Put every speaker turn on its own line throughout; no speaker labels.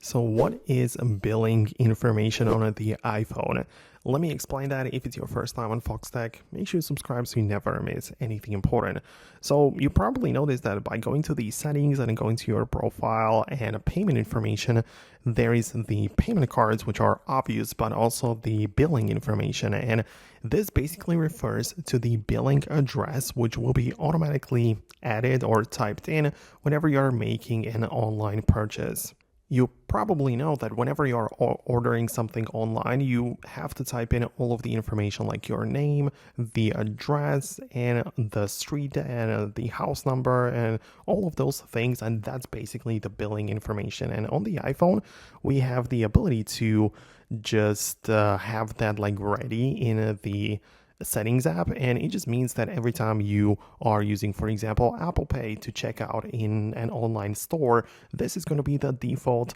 So what is billing information on the iPhone? Let me explain that. If it's your first time on Foxtecc, make sure you subscribe so you never miss anything important. So you probably noticed that by going to the settings and going to your profile and payment information, there is the payment cards, which are obvious, but also the billing information. And this basically refers to the billing address, which will be automatically added or typed in whenever you're making an online purchase. You probably know that whenever you're ordering something online, you have to type in all of the information like your name, the address, and the street, and the house number, and all of those things. And that's basically the billing information. And on the iPhone, we have the ability to just have that like ready in the settings app, and it just means that every time you are using, for example, Apple Pay to check out in an online store, this is going to be the default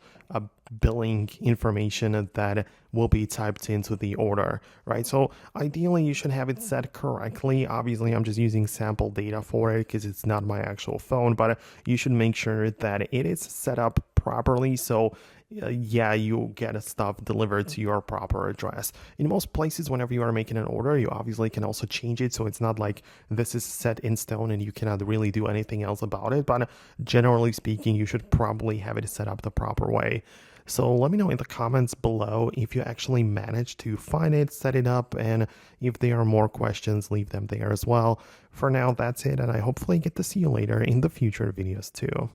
billing information that will be typed into the order, right? So ideally you should have it set correctly. Obviously I'm just using sample data for it because it's not my actual phone, but you should make sure that it is set up properly. So yeah, you get stuff delivered to your proper address. In most places, whenever you are making an order, you obviously can also change it. So it's not like this is set in stone and you cannot really do anything else about it. But generally speaking, you should probably have it set up the proper way. So let me know in the comments below if you actually managed to find it, set it up, and if there are more questions, leave them there as well. For now, that's it, and I hopefully get to see you later in the future videos too.